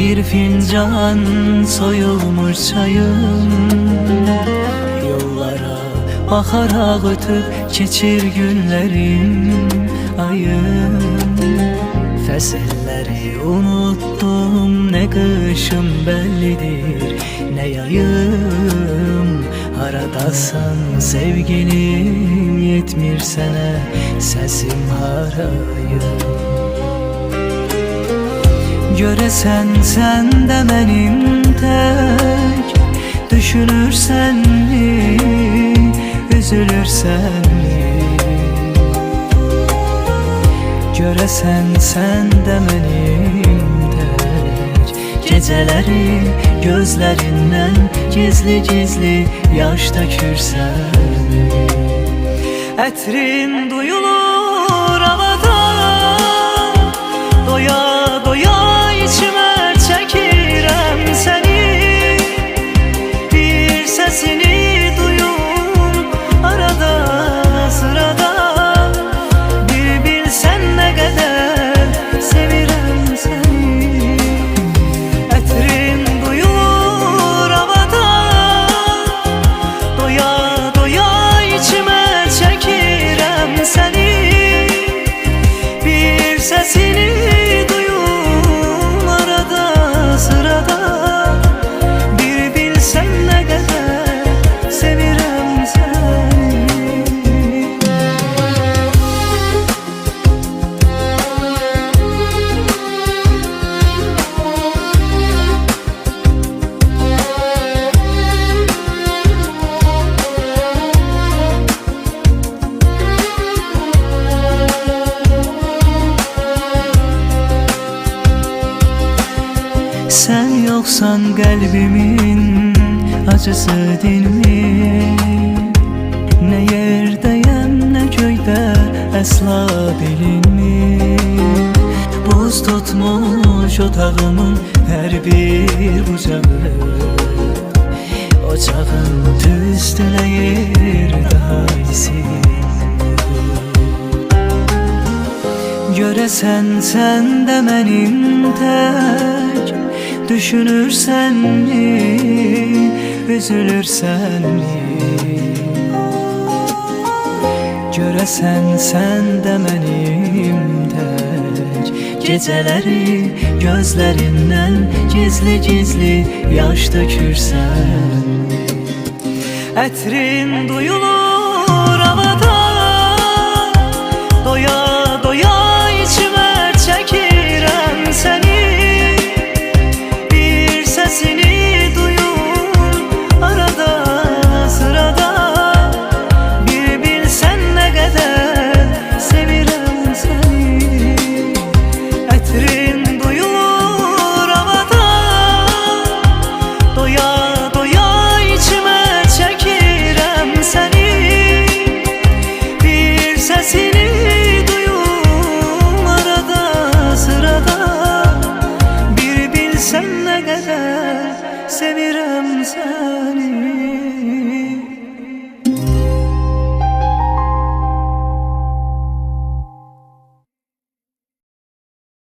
bir fincan soyulmuş çayım. Yollara bakarak ötüp geçir günlerim, ayım. Fəsilləri unuttum, ne kışım bellidir, ne yayım. Haradasan sevgilim, yetmir sənə səsim harayım. Görəsən sən də mənim tək düşünürsənmi, üzülürsənmi? Görəsən sən də mənim tək gecələri gözlərindən gizli-gizli yaş tökürsən. Ətrin duyulur havada, doya doya içimə çəkirəm səni. Bir səsini duyum arada sırada, bir bilsən nə qədər sevirəm səni. Ətrin duyulur havada, doya doya içimə çəkirəm səni. Bir səsini duyum arada sırada, bir bilsən nə qədər sevirəm səni. Sen yoksan kalbimin acısı dinmir. Ne yerdeyim ne köyde əsla bilinmir. Buz tutmuş otağımın her bir bucağı, ocağın tüstüleyir daha isin. Görəsən sən də mənim tək düşünürsenmi, üzülürsenmi? Görəsən sən də mənim tək gecələri gözlərindən gizli-gizli yaş tökürsən. Ətrin duyulur